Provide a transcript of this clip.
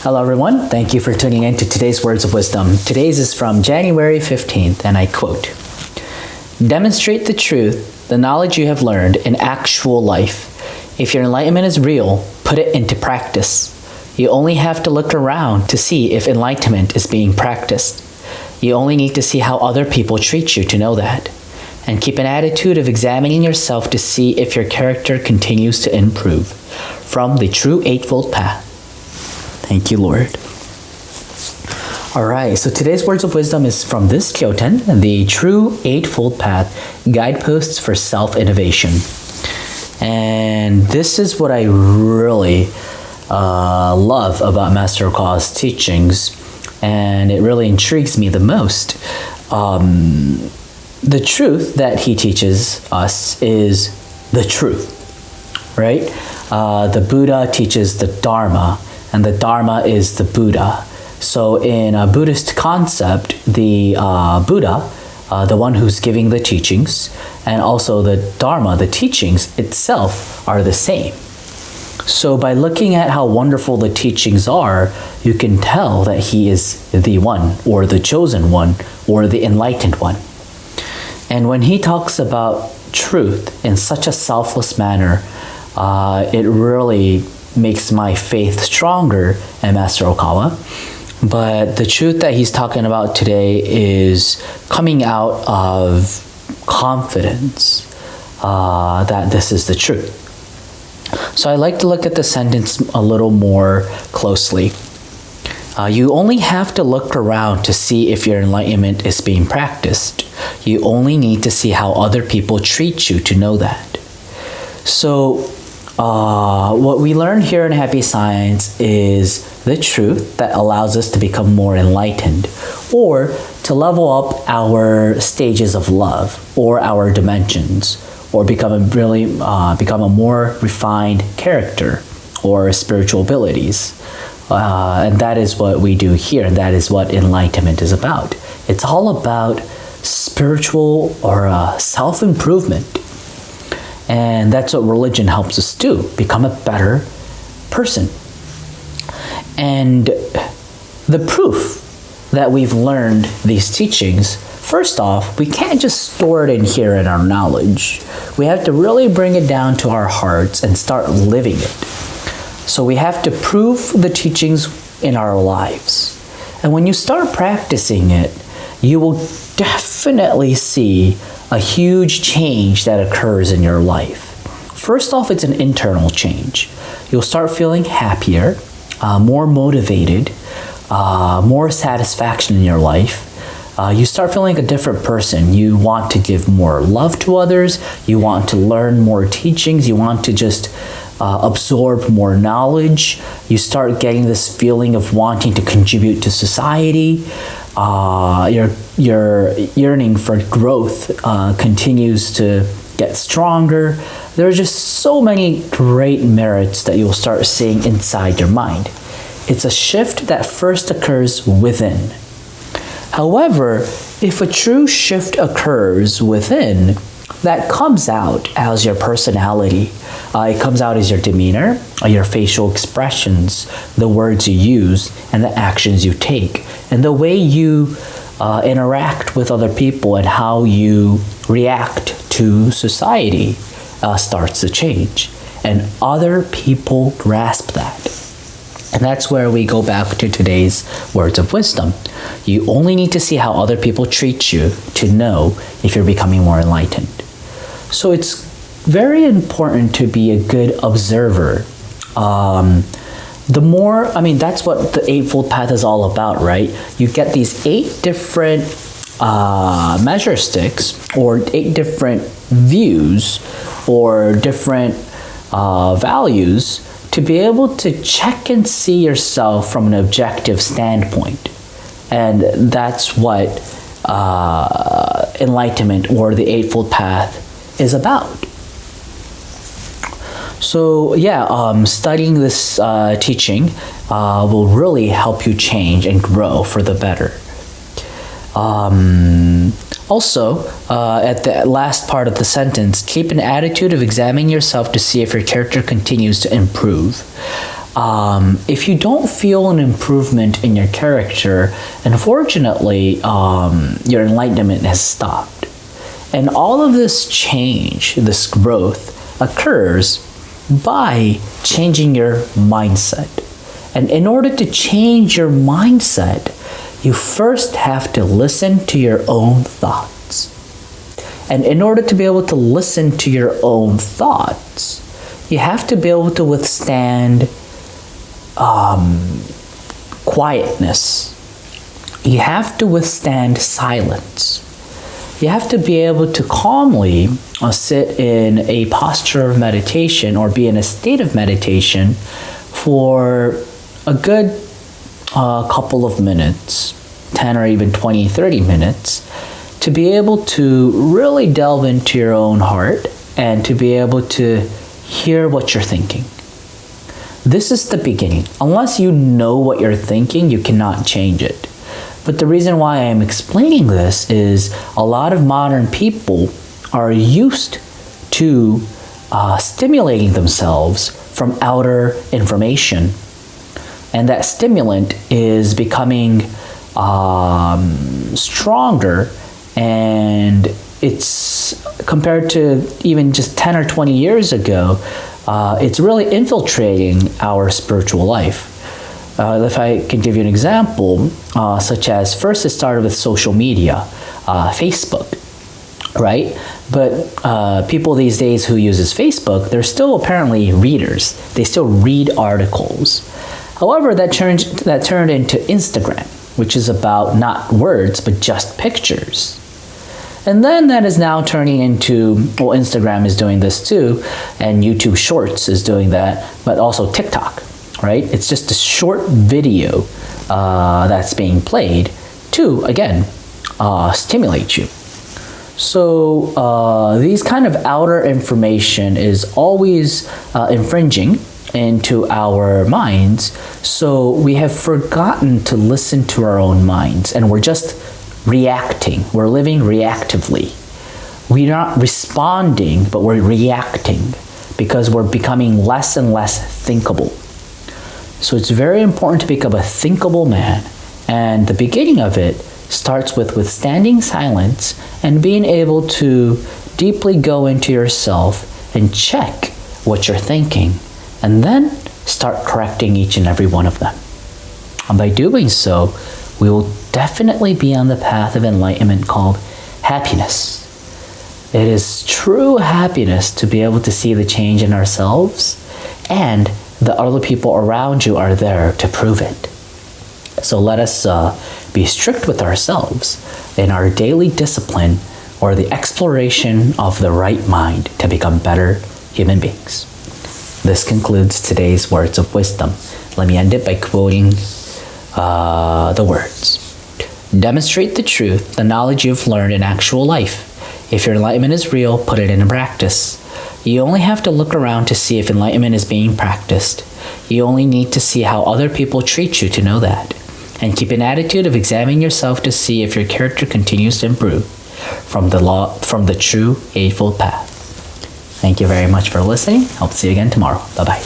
Hello everyone, thank you for tuning in to today's Words of Wisdom. Today's is from January 15th, and I quote, "Demonstrate the truth, the knowledge you have learned in actual life. If your enlightenment is real, put it into practice. You only have to look around to see if enlightenment is being practiced. You only need to see how other people treat you to know that. And keep an attitude of examining yourself to see if your character continues to improve." From the True Eightfold Path. Thank you, Lord. All right, so today's Words of Wisdom is from this Kyoten, the True Eightfold Path, Guideposts for Self-Innovation. And this is what I really love about Master Okawa's teachings, and it really intrigues me the most. The truth that he teaches us is the truth, right? The Buddha teaches the Dharma, and the Dharma is the Buddha. So in a Buddhist concept, the Buddha, the one who's giving the teachings, and also the Dharma, the teachings itself, are the same. So by looking at how wonderful the teachings are, you can tell that he is the one, or the chosen one, or the enlightened one. And when he talks about truth in such a selfless manner, it really makes my faith stronger in Master Okawa. But the truth that he's talking about today is coming out of confidence that this is the truth. So I like to look at the sentence a little more closely. You only have to look around to see if your enlightenment is being practiced. You only need to see how other people treat you to know that. So what we learn here in Happy Science is the truth that allows us to become more enlightened, or to level up our stages of love, or our dimensions, or become a more refined character, or spiritual abilities. And that is what we do here, and that is what enlightenment is about. It's all about spiritual or self-improvement. And that's what religion helps us do, become a better person. And the proof that we've learned these teachings, first off, we can't just store it in here in our knowledge. We have to really bring it down to our hearts and start living it. So we have to prove the teachings in our lives. And when you start practicing it, you will definitely see a huge change that occurs in your life. First off, it's an internal change. You'll start feeling happier, more motivated, more satisfaction in your life. You start feeling like a different person. You want to give more love to others. You want to learn more teachings. You want to just absorb more knowledge. You start getting this feeling of wanting to contribute to society. Your yearning for growth continues to get stronger. There are just so many great merits that you'll start seeing inside your mind. It's a shift that first occurs within. However, if a true shift occurs within, that comes out as your personality. It comes out as your demeanor, your facial expressions, the words you use, and the actions you take, and the way you interact with other people and how you react to society starts to change. And other people grasp that. And that's where we go back to today's Words of Wisdom. You only need to see how other people treat you to know if you're becoming more enlightened. So it's very important to be a good observer. That's what the Eightfold Path is all about, right? You get these 8 different measure sticks, or 8 different views, or different values, to be able to check and see yourself from an objective standpoint. And that's what enlightenment, or the Eightfold Path, is about. So yeah, studying this teaching will really help you change and grow for the better. Also, at the last part of the sentence, keep an attitude of examining yourself to see if your character continues to improve. if you don't feel an improvement in your character, unfortunately, your enlightenment has stopped. And all of this change, this growth, occurs by changing your mindset. And in order to change your mindset, you first have to listen to your own thoughts. And in order to be able to listen to your own thoughts, you have to be able to withstand quietness. You have to withstand silence. You have to be able to calmly sit in a posture of meditation or be in a state of meditation for a good couple of minutes, 10 or even 20, 30 minutes, to be able to really delve into your own heart and to be able to hear what you're thinking. This is the beginning. Unless you know what you're thinking, you cannot change it. But the reason why I'm explaining this is a lot of modern people are used to stimulating themselves from outer information. And that stimulant is becoming stronger, and it's compared to even just 10 or 20 years ago, it's really infiltrating our spiritual life. If I can give you an example, such as first it started with social media, Facebook, right? But people these days who uses Facebook, they're still apparently readers. They still read articles. However, that turned into Instagram, which is about not words, but just pictures. And then that is now turning into, well, Instagram is doing this too, and YouTube Shorts is doing that, but also TikTok, right? It's just a short video that's being played to, again, stimulate you. So these kind of outer information is always infringing into our minds, so we have forgotten to listen to our own minds, and we're just reacting. We're living reactively. We're not responding, but we're reacting because we're becoming less and less thinkable. So it's very important to become a thinkable man, and the beginning of it starts with withstanding silence and being able to deeply go into yourself and check what you're thinking, and then start correcting each and every one of them. And by doing so, we will definitely be on the path of enlightenment called happiness. It is true happiness to be able to see the change in ourselves, and the other people around you are there to prove it. So let us be strict with ourselves in our daily discipline or the exploration of the right mind to become better human beings. This concludes today's words of wisdom. Let me end it by quoting the words. Demonstrate the truth, the knowledge you've learned in actual life. If your enlightenment is real, put it into practice. You only have to look around to see if enlightenment is being practiced. You only need to see how other people treat you to know that. And keep an attitude of examining yourself to see if your character continues to improve from the true Eightfold path. Thank you very much for listening. Hope to see you again tomorrow. Bye-bye.